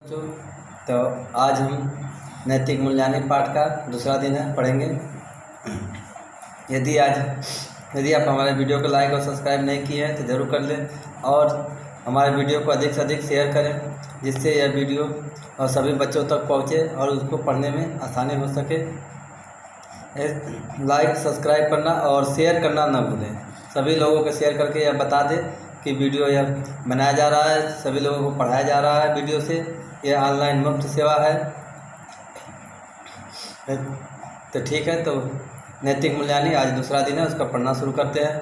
तो आज हम नैतिक मूल्यांकन पाठ का दूसरा दिन है, पढ़ेंगे। यदि आप हमारे वीडियो को लाइक और सब्सक्राइब नहीं किए हैं तो ज़रूर कर लें और हमारे वीडियो को अधिक से अधिक शेयर करें, जिससे यह वीडियो और सभी बच्चों तक पहुंचे और उसको पढ़ने में आसानी हो सके। लाइक सब्सक्राइब करना और शेयर करना ना भूलें। सभी लोगों को शेयर करके यह बता दें कि वीडियो यह बनाया जा रहा है, सभी लोगों को पढ़ाया जा रहा है वीडियो से। यह ऑनलाइन मुफ्त सेवा है। तो ठीक है, तो नैतिक मूल्यांकन आज दूसरा दिन है, उसका पढ़ना शुरू करते हैं।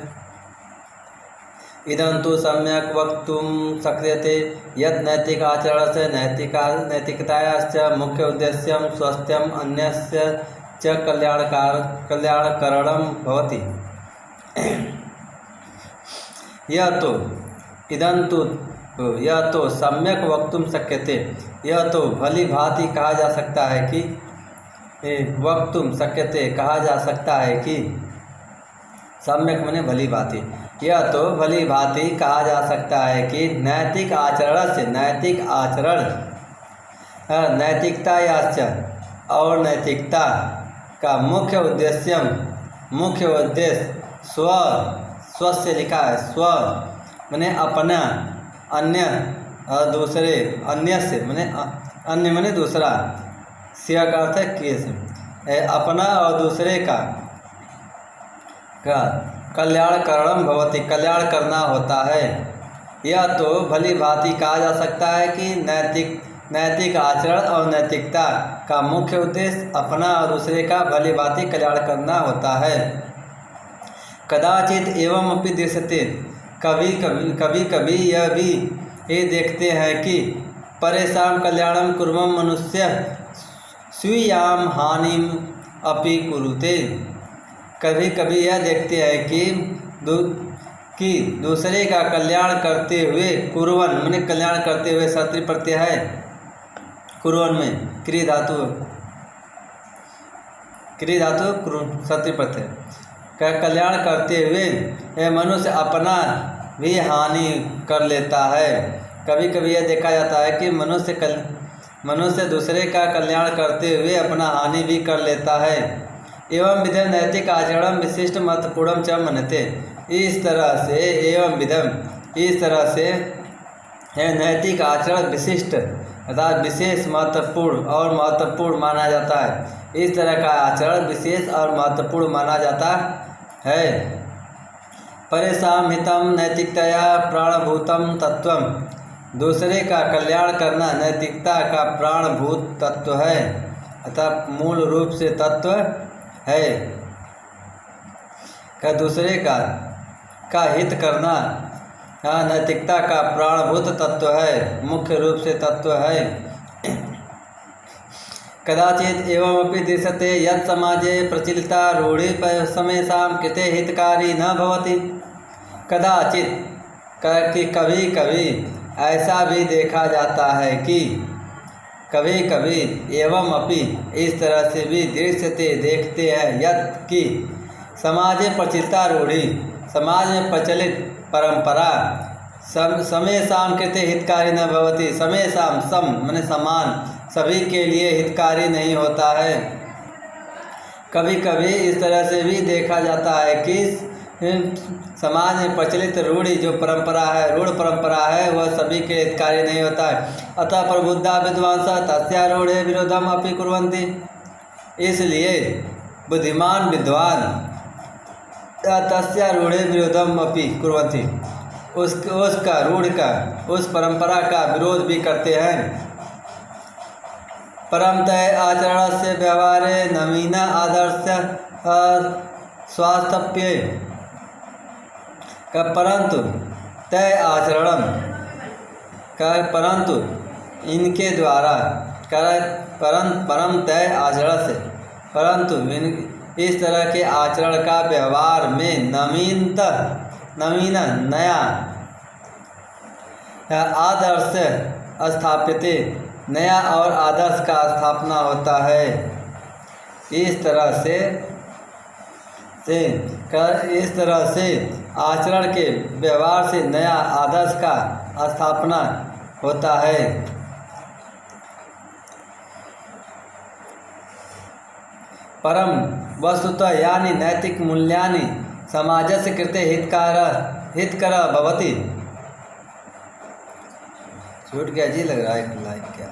इदं तु सम्यक वक्तुं शक्यते यत् नैतिक आचरण से नैतिकतायाश्च मुख्य उद्देश्यं स्वास्थ्यम अन्यस्य च कल्याणकरणं भवति। यह तो सम्यक वक्तुं शक्यते, यह तो भली भांति कहा जा सकता है कि वक्तुं शक्यते कहा जा सकता है कि सम्यक माने भली भांति। यह तो भली भांति कहा जा सकता है कि नैतिक आचरण से नैतिकतायाश्च और नैतिकता का मुख्य उद्देश्य स्व से लिखा है। स्व माने अपना, अन्य और दूसरे, अन्य से माने अन्य माने दूसरा, सिया का अर्थ है केस, अपना और दूसरे का कल्याणकरणम भवति, कल्याण करना होता है। यह तो भली भांति कहा जा सकता है कि नैतिक आचरण और नैतिकता का मुख्य उद्देश्य अपना और दूसरे का भली भांति कल्याण करना होता है। कदाचित एवं अपि दृश्यते, कभी यह भी देखते हैं कि परेशान कल्याणम कुर्वन् मनुष्य स्वीयां हानिम अपि कुरुते। कभी यह देखते हैं कि दूसरे का कल्याण करते हुए, कुर्वन् माने कल्याण करते हुए, सत्री प्रत्यय है कुर्वन् में, क्रिय धातु सत्री प्रत्यय का कल्याण करते हुए मनुष्य अपना भी हानि कर लेता है। कभी यह देखा जाता है कि मनुष्य दूसरे का कल्याण करते हुए अपना हानि भी कर लेता है। एवं विधम नैतिक आचरण विशिष्ट महत्वपूर्ण च मनते। इस तरह से नैतिक आचरण विशिष्ट अर्थात विशेष महत्वपूर्ण माना जाता है। इस तरह का आचरण विशेष और महत्वपूर्ण माना जाता है। परेषां हितं नैतिकतया प्राणभूतं तत्वम, दूसरे का कल्याण करना नैतिकता का प्राणभूत तत्व है, अर्थात मूल रूप से तत्व है। का दूसरे का हित करना नैतिकता का प्राणभूत तत्व है, मुख्य रूप से तत्व है। कदाचित एवमपि दृश्यते यत् समाजे प्रचलिता रूढ़ि समेषां कृते हितकारी न भवति। कदाचित कि कभी ऐसा भी देखा जाता है कि कभी एवं अपि इस तरह से भी दृश्यते देखते हैं यत् कि समाजे प्रचलिता रूढ़ि, समाज में प्रचलित परंपरा समेषां कृते हितकारी न भवति, समेषां सम माने समान, सभी के लिए हितकारी नहीं होता है। कभी इस तरह से भी देखा जाता है कि समाज में प्रचलित रूढ़ि जो परंपरा है, रूढ़ परंपरा है, वह सभी के हितकारी नहीं होता है। अतः प्रबुद्धा विद्वांसः तस्या रूढ़े विरोधम अपि कुर्वन्ति। इसलिए बुद्धिमान विद्वान तस्या रूढ़े विरोधम अपि कुर्वन्ति, उसका रूढ़ का, उस परंपरा का विरोध भी करते हैं। परम तय आचरण से व्यवहारे नवीन आदर्श स्वास्थ्य का, परंतु तय आचरण का, परंतु इनके द्वारा परम तय आचरण से, परंतु इस तरह के आचरण का व्यवहार में नवीन नया आदर्श स्थापित, नया और आदर्श का स्थापना होता है। इस तरह से आचरण के व्यवहार से नया आदर्श का स्थापना होता है। परम वस्तुतः यानि नैतिक मूल्यानि समाजस्य कृते हितकर भवति। छूट गया जी, लग रहा है एक लाइक क्या।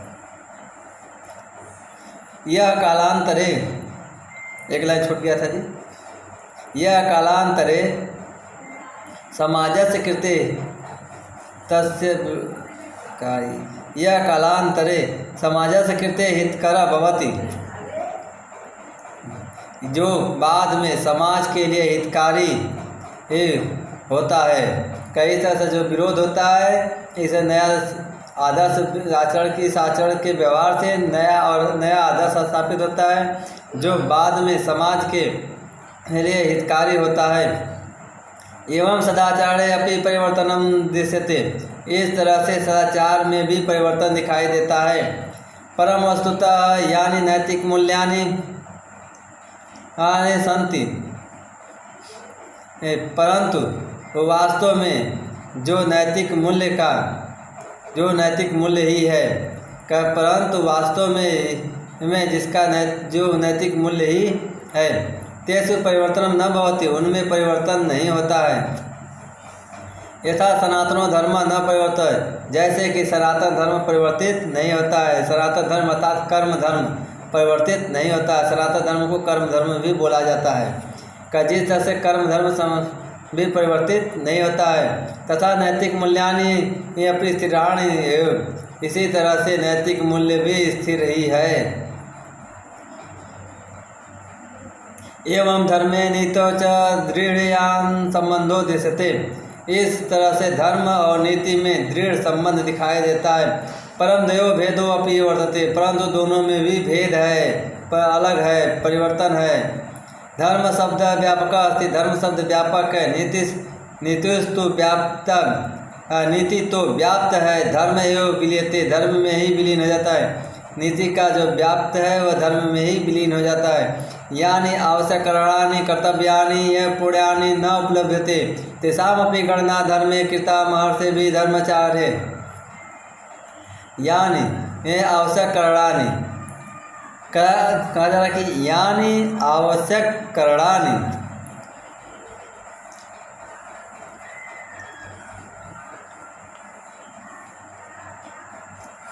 यह कालांतरे, एक लाइन छूट गया था जी। यह कालांतरे समाजस्य कृते तस्य यह कालांतरे समाजस्य कृते हितकर भवति, जो बाद में समाज के लिए हितकारी होता है। कई तरह से जो विरोध होता है, इसे नया आदर्श आचरण के व्यवहार से नया आदर्श स्थापित होता है, जो बाद में समाज के लिए हितकारी होता है। एवं सदाचारे अपि परिवर्तनम दृश्यते, इस तरह से सदाचार में भी परिवर्तन दिखाई देता है। परम वस्तुतः यानि नैतिक मूल्यानि सन्ति, परंतु वास्तव में जो नैतिक मूल्य ही है, परंतु वास्तव में जिसका जो नैतिक मूल्य ही है, तेषु परिवर्तन न भवति, उनमें परिवर्तन नहीं होता है। यथा सनातनो धर्म न परिवर्तन, जैसे कि सनातन धर्म परिवर्तित नहीं होता है। सनातन धर्म अर्थात कर्म धर्म परिवर्तित नहीं होता है। सनातन धर्म को कर्म धर्म भी बोला जाता है। जिस तरह से कर्म धर्म भी परिवर्तित नहीं होता है, तथा नैतिक मूल्यानि अपनी स्थिराणि, इसी तरह से नैतिक मूल्य भी स्थिर ही है। एवं धर्मे नीतो च दृढ़यान संबंधो दृश्यते, इस तरह से धर्म और नीति में दृढ़ संबंध दिखाई देता है। परम दयो भेदो अपि वर्तते, परंतु दोनों में भी भेद है, पर अलग है, परिवर्तन है। धर्म शब्द व्यापक अस्ति, धर्म शब्द व्यापक है। नीतिस्तु व्याप्त, नीति तो व्याप्त है। धर्म एवं विलीयते, धर्म में ही विलीन हो जाता है। नीति का जो व्याप्त है वह धर्म में ही विलीन हो जाता है। यानि आवश्यकरणानि कर्तव्यानि ये पुण्यानि न उपलभ्यते, तेषामपि गणना धर्मे कृता महर्षि भी धर्माचार्य। यानि ये आवश्यक करणानि, कहा जा रहा है कि यानि आवश्यक करणानि,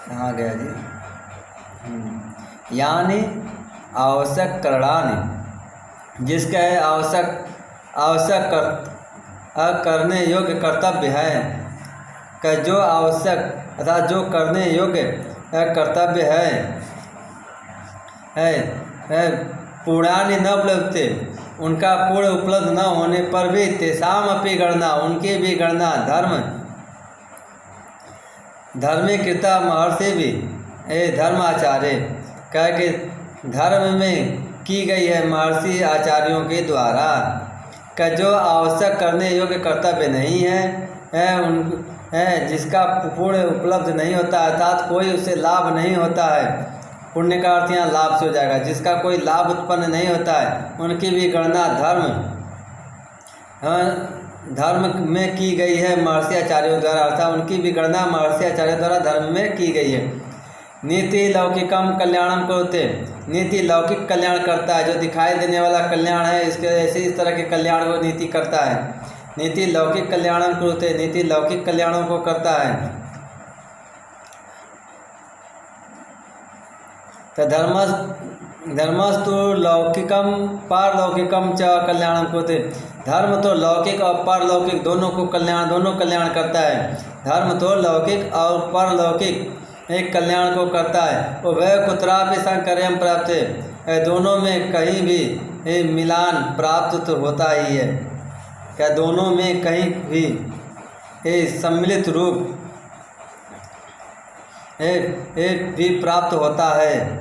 कहाँ गया जी, यानि आवश्यक करणानि, जिसका है आवश्यक करने योग्य कर्तव्य है, जो आवश्यक अर्थात जो करने योग्य कर्तव्य है पुण्यानि न उपलब्धते, उनका पूर्ण उपलब्ध न होने पर भी तेषाम अपि गणना, उनकी भी गणना धर्मे कृता महर्षि भी धर्माचार्य, कह के धर्म में की गई है महर्षि आचार्यों के द्वारा। का जो आवश्यक करने योग्य कर्तव्य नहीं है जिसका पूर्ण उपलब्ध नहीं होता, अर्थात कोई उससे लाभ नहीं होता है। पुण्य का अर्थ यहाँ लाभ से हो जाएगा। जिसका कोई लाभ उत्पन्न नहीं होता है, उनकी भी गणना धर्म में की गई है महर्षि आचार्यों द्वारा, अर्थात उनकी भी गणना महर्षि आचार्यों द्वारा धर्म में की गई है। नीति लौकिकम कल्याणम करोते, नीति लौकिक कल्याण करता है, जो दिखाई देने वाला कल्याण है इसके ऐसे इस तरह के कल्याण को नीति करता है। नीति लौकिक कल्याणम करोते, नीति लौकिक कल्याणों को करता है। तो धर्मस्तु लौकिकम पारलौकिकम च कल्याणम करोते, धर्म तो लौकिक और पारलौकिक दोनों कल्याण करता है। धर्म तो लौकिक और पारलौकिक एक कल्याण को करता है। उभय कुत्रापि संकर्यम प्राप्त है, दोनों में कहीं भी मिलान प्राप्त तो होता ही है। क्या दोनों में कहीं भी सम्मिलित रूप भी प्राप्त होता है।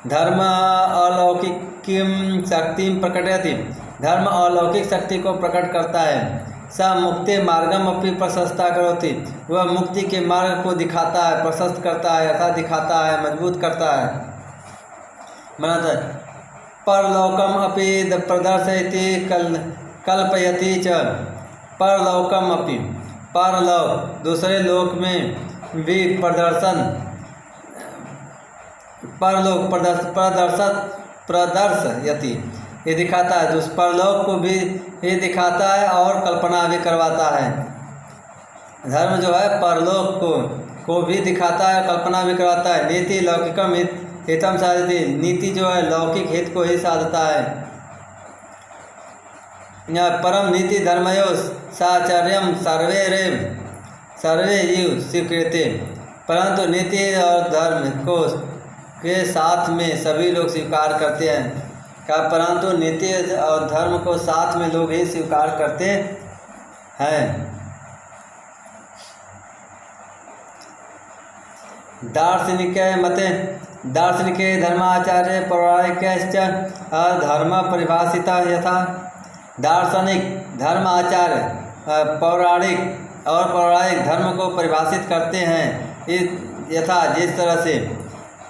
धर्म अलौकिकीं शक्ति प्रकटयति, धर्म अलौकिक शक्ति को प्रकट करता है। स मुक्ति मार्गम अपनी प्रशस्ता करोति, वह मुक्ति के मार्ग को दिखाता है, प्रशस्त करता है, अर्थात दिखाता है, मजबूत करता है। बनाता है परलौकम अपि प्रदर्शयति कल्पयति च, परलौकम अपि दूसरे लोक में भी प्रदर्शन परलोक प्रदर्शयति, ये दिखाता है, उस परलोक को भी ये दिखाता है और कल्पना भी करवाता है। धर्म जो है परलोक को भी दिखाता है, कल्पना भी करवाता है। नीति लौकिकम हितम साधति, नीति जो है लौकिक हित को ही साधता है। परम नीति धर्मयो साचर्यम सर्वे जीव स्वीकृति, परंतु नीति और धर्म को के साथ में सभी लोग स्वीकार करते हैं। क्या परंतु नीति और धर्म को साथ में लोग ही स्वीकार करते हैं। दार्शनिके मते दार्शनिके धर्माचार्य पौराणिकश्च धर्म परिभाषिता यथा, दार्शनिक धर्म आचार्य पौराणिक और पौराणिक धर्म को परिभाषित करते हैं यथा, जिस तरह से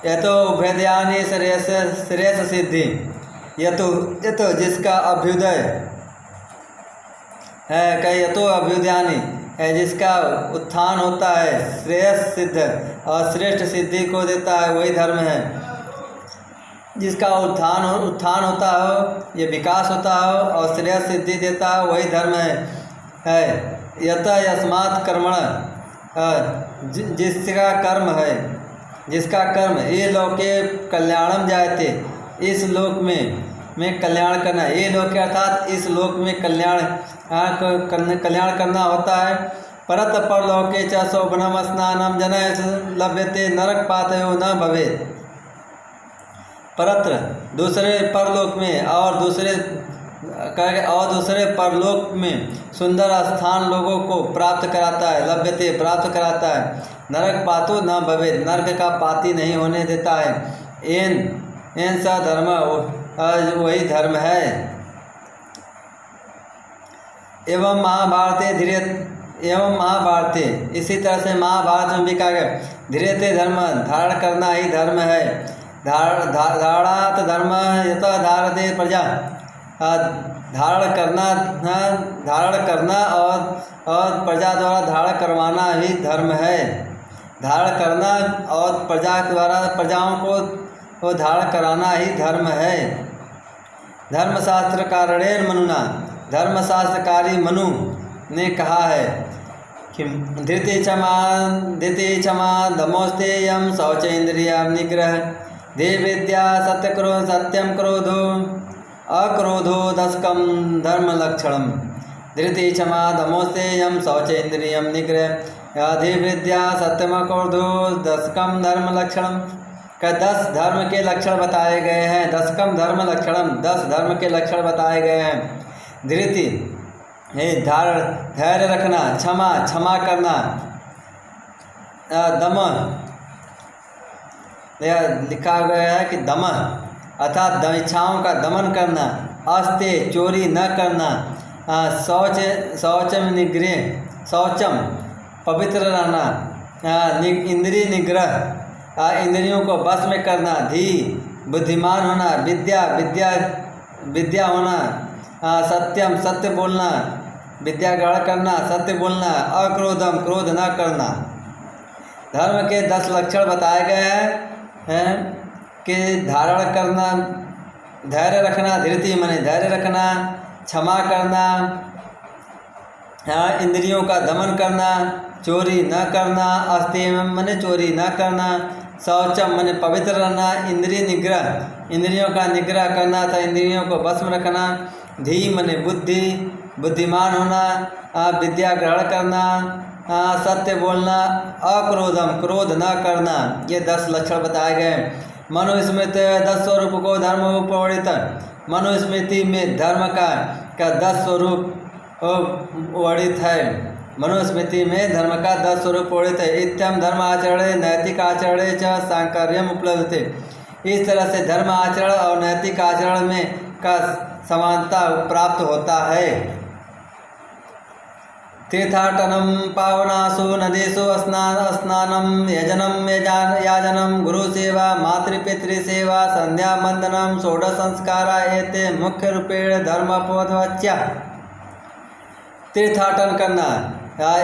यतो उभयदयानि श्रेयस सिद्धि, यतो जिसका अभ्युदय है, कई यतो अभ्युदयानि है जिसका उत्थान होता है, श्रेयस सिद्ध और श्रेष्ठ सिद्धि को देता है, वही धर्म है। जिसका उत्थान होता हो, ये विकास होता हो और श्रेयस सिद्धि देता हो, वही धर्म है। यत यस्मात् कर्मण, जिसका कर्म है, जिसका कर्म ये लोके कल्याणम जायते, इस लोक में कल्याण करना, ये लोक के अर्थात इस लोक में कल्याण करना होता है। परत परलोके च शोभनम स्नानम जन लभ्यते नरक पातयो न भवेत्, परत्र दूसरे परलोक में और दूसरे परलोक में सुंदर स्थान लोगों को प्राप्त कराता है, लभ्यते प्राप्त कराता है, नरक पातो न भवेत्, नरक का पाती नहीं होने देता है। एन सा धर्म, वही धर्म है। एवं महाभारते इसी तरह से महाभारत में भी कहा गया, धीरेते धर्म, धारण करना ही धर्म है। धारणात धर्म यथा धारते प्रजा, धारण करना और प्रजा द्वारा धारण करवाना ही धर्म है। धारण करना और प्रजाओं को धारण कराना ही धर्म है। धर्मशास्त्र कारणेन मनुना, धर्मशास्त्रकारी मनु ने कहा है कि धृति क्षमा दमोस्तेयम शौचेन्द्रिय निग्रह देविद्या सत्यम क्रोधो अक्रोधो दशकम धर्म लक्षणम। धृति क्षमा दमोस्तेयम शौचेन्द्रिय निग्रह देविद्या सत्यम क्रोधो दशकम धर्म लक्षणम, का 10 धर्म के लक्षण बताए गए हैं। दशकम धर्म लक्षणम, 10 धर्म के लक्षण बताए गए हैं। धृति धैर्य रखना, क्षमा करना, दम लिखा गया है कि दम अर्थात इच्छाओं का दमन करना, अस्ते चोरी न करना, शौचम निग्रह, शौचम पवित्र रहना, इंद्रिय निग्रह इंद्रियों को बस में करना, धी बुद्धिमान होना, विद्या होना, सत्यम सत्य बोलना, विद्या ग्रहण करना, सत्य बोलना, अक्रोधम क्रोध न करना। धर्म के 10 लक्षण बताए गए हैं कि धारण करना, धैर्य रखना, धृति माने धैर्य रखना, क्षमा करना, इंद्रियों का दमन करना, चोरी न करना, अस्तेयम माने चोरी न करना, शौचम माने पवित्र रहना, इंद्रिय निग्रह इंद्रियों का निग्रह करना था, इंद्रियों को बस में रखना, धी माने बुद्धिमान होना, विद्या ग्रहण करना, सत्य बोलना, अक्रोधम क्रोध न करना। ये 10 लक्षण बताए गए। मनुस्मृति 10 स्वरूप को धर्म उपवर्णित, मनुस्मृति में धर्म का 10 स्वरूप वर्णित है। मनुस्मृति में धर्म का 10 स्वरूप वर्णित है। इत्यम धर्म आचरणे नैतिक आचरणे च सांकर्यम उपलब्धते, इस तरह से धर्म आचरण और नैतिक आचरण में का समानता प्राप्त होता है। तीर्थाटनम पावनासु नदीसु स्नानम यजनम याजनम गुरुसेवा मातृपितृसेवा संध्या वंदनम षोडश संस्कारा एते मुख्य रूपेण धर्मोपवाच्या। तीर्थाटन करना,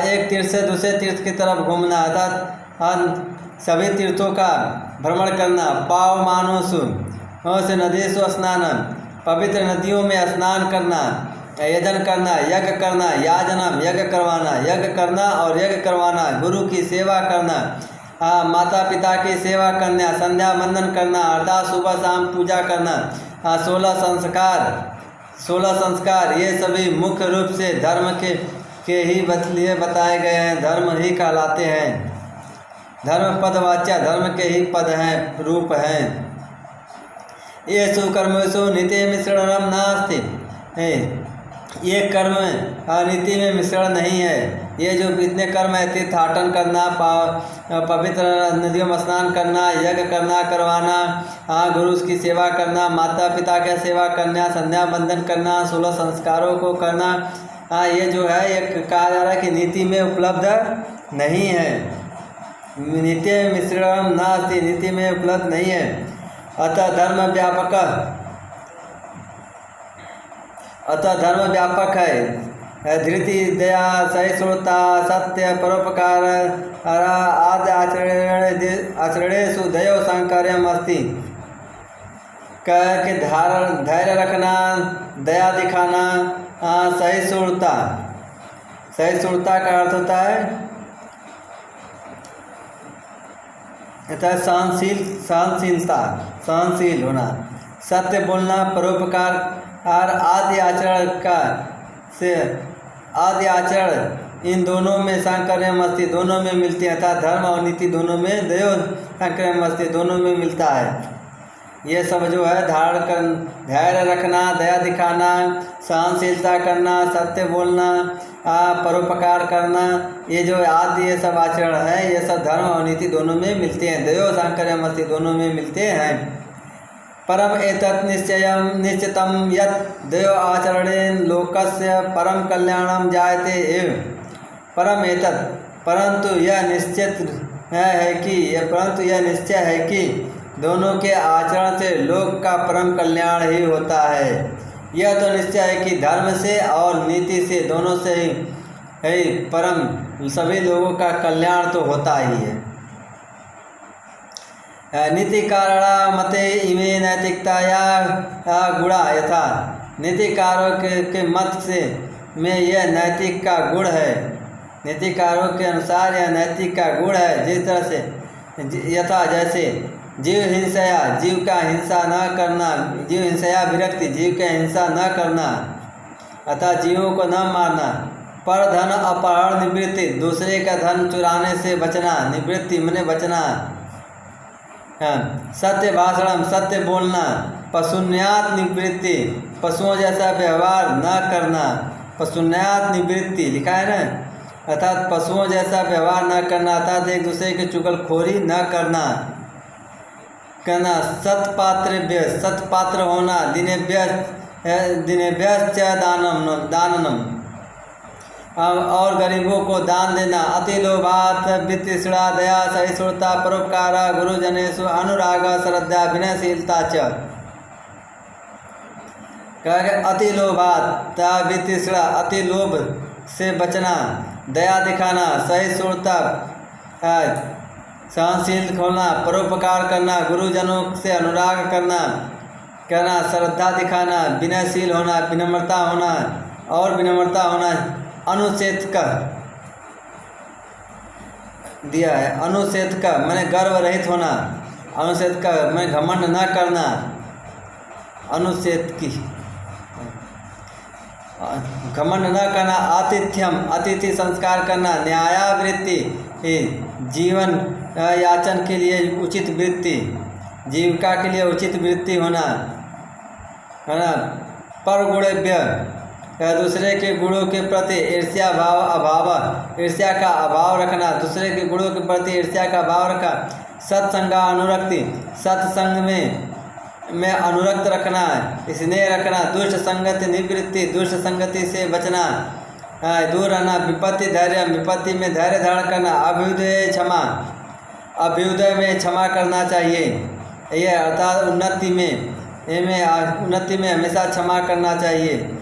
एक तीर्थ से दूसरे तीर्थ की तरफ घूमना, अर्थात सभी तीर्थों का भ्रमण करना, पाव मानोसु से नदेशु स्नान, पवित्र नदियों में स्नान करना, यजन करना, यज्ञ करना, याजनम यज्ञ करवाना, यज्ञ करना और यज्ञ करवाना, गुरु की सेवा करना, माता पिता की सेवा करना, संध्या वंदन करना अर्थात सुबह शाम पूजा करना, 16 संस्कार ये सभी मुख्य रूप से धर्म के ही लिए बताए गए हैं, धर्म ही कहलाते हैं। धर्म पदवाच्य धर्म के ही पद हैं, रूप हैं। येषु कर्मेषु नीति मिश्रणम नास्ति, ये कर्म नीति में मिश्रण नहीं है। ये जो इतने कर्म है, तीर्थाटन करना, पवित्र नदियों में स्नान करना, यज्ञ करना करवाना, गुरु की सेवा करना, माता पिता की सेवा करना, संध्या वंदन करना, 16 संस्कारों को करना, ये जो है एक कहा जा रहा है कि नीति में उपलब्ध नहीं है। नीति मिश्रण नास्ति, नीति में उपलब्ध नहीं है। अतः धर्म व्यापक है। धृति, दया, सहिष्णुता, सत्य, परोपकार आदि आचरणेषु दयो सांकर्यम अस्ति। के धैर्य रखना, दया दिखाना, सहिष्णुता का अर्थ होता है सहनशील होना, सत्य बोलना, परोपकार और आदि आचरण इन दोनों में सांकर्यम अस्ति, दोनों में मिलती है। अर्थात धर्म और नीति दोनों में दयो सांकर्यम अस्ति, दोनों में मिलता है। ये सब जो है धैर्य रखना, दया दिखाना, सहनशीलता करना, सत्य बोलना, परोपकार करना, ये जो आदि ये सब आचरण है, ये सब धर्म और नीति दोनों में मिलते हैं। दयो सांकर्यम अस्ति, दोनों में मिलते हैं। परम एतत् निश्चितम यत् दयो आचरणेन लोकस्य परम कल्याणम जायते एव। परम एतत्, परंतु यह निश्चय है कि दोनों के आचरण से लोक का परम कल्याण ही होता है। यह तो निश्चय है कि धर्म से और नीति से दोनों से ही परम सभी लोगों का कल्याण तो होता ही है। नीति कारणा मते इमे नैतिकताया गुणा यथा, नीतिकारों के मत से में यह नैतिक का गुण है। नीतिकारों के अनुसार यह नैतिक का गुण है। जिस तरह से यथा जैसे जीव हिंसया, जीव का हिंसा न करना, जीव हिंसया विरक्ति, जीव का हिंसा न करना अतः जीवों को न मारना। पर धन अपहरण निवृत्ति, दूसरे का धन चुराने से बचना, निवृत्ति मने बचना। सत्य भाषणम, सत्य बोलना। पशुन्यात निवृत्ति, पशुओं जैसा व्यवहार न करना। पशुन्यात निवृत्ति लिखा है ना, अर्थात पशुओं जैसा व्यवहार न करना, अर्थात एक दूसरे की चुगलखोरी न करना। सत्पात्र होना। दिनेभ्यश्च दाननम, और गरीबों को दान देना। अति लोभात वितृष्णा, दया, सहिष्णुता, परोपकार, गुरुजनेषु अनुराग, श्रद्धा, विनयशीलता च। अति लोभात वितृष्णा, अति लोभ से बचना, दया दिखाना, सहिष्णुता सहनशील होना, परोपकार करना, गुरुजनों से अनुराग करना, श्रद्धा दिखाना, विनयशील होना, विनम्रता होना, अनुच्छेद का दिया है। अनुच्छेद का मैंने गर्व रहित होना, अनुच्छेद का मैं घमंड न करना, अनुच्छेद की घमंड न करना। आतिथ्यम, अतिथि संस्कार करना। न्यायावृत्ति, जीवन याचन के लिए उचित वृत्ति, जीविका के लिए उचित वृत्ति होना, है ना। पर गुणेभ्य, दूसरे के गुणों के प्रति ईर्ष्या ईर्ष्या का अभाव रखना, दूसरे के गुणों के प्रति ईर्ष्या का अभाव रखा। सत्संग अनुरक्ति, सत्संग में अनुरक्त रखना, स्नेह रखना। दुष्ट संगति निवृत्ति, दुष्ट संगति से बचना, दूर रहना। विपत्ति धैर्य, विपत्ति में धैर्य धारण करना। अभ्युदय क्षमा, अभ्युदय में क्षमा करना चाहिए। यह अर्थात उन्नति में हमेशा क्षमा करना चाहिए।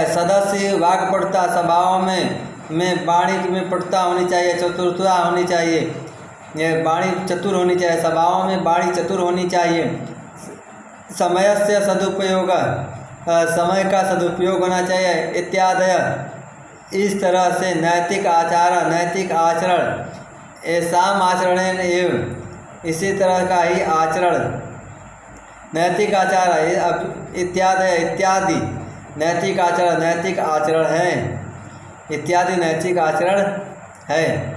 सदस्य वाक्पटुता, सभाओं में में वाणी में पटुता होनी चाहिए, चतुरता होनी चाहिए, ये वाणी चतुर होनी चाहिए, सभाओं में वाणी चतुर होनी चाहिए। समय से सदुपयोग, समय का सदुपयोग होना चाहिए इत्यादि। इस तरह से नैतिक आचरण ऐसाम आचरण एवं इसी तरह का ही आचरण नैतिक आचार इत्यादि नैतिक आचरण है, इत्यादि नैतिक आचरण है।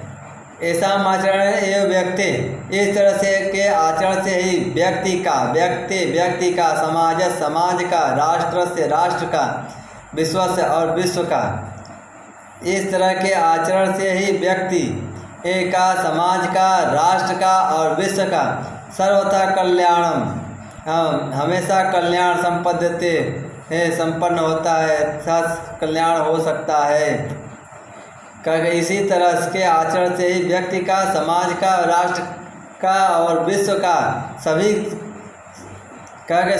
ऐसा आचरण एवं व्यक्ति, इस तरह से के आचरण से ही व्यक्ति का, समाज का, राष्ट्र का, विश्व से और विश्व का, इस तरह के आचरण से ही व्यक्ति का, समाज का, राष्ट्र का और विश्व का सर्वथा कल्याणम हमेशा कल्याण संपन्न होता है, कल्याण हो सकता है। इसी तरह के आचरण से ही व्यक्ति का, समाज का, राष्ट्र का और विश्व का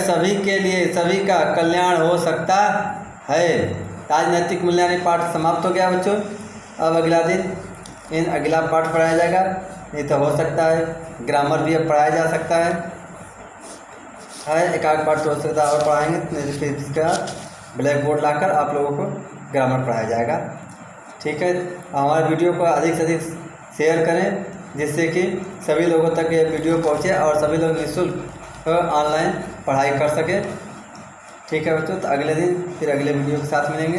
सभी के लिए सभी का कल्याण हो सकता है। आज नैतिक मूल्यांकन पाठ समाप्त हो गया बच्चों। अब अगला दिन अगला पाठ पढ़ाया जाएगा। नहीं तो हो सकता है ग्रामर भी अब पढ़ाया जा सकता है। एक आध पाठ हो सकता है और पढ़ाएंगे, नहीं फिर इसका ब्लैक बोर्ड लाकर आप लोगों को ग्रामर पढ़ाया जाएगा। ठीक है, हमारे वीडियो को अधिक से अधिक शेयर करें जिससे कि सभी लोगों तक ये वीडियो पहुंचे और सभी लोग निःशुल्क ऑनलाइन पढ़ाई कर सकें। ठीक है बच्चों, तो अगले दिन फिर अगले वीडियो के साथ मिलेंगे।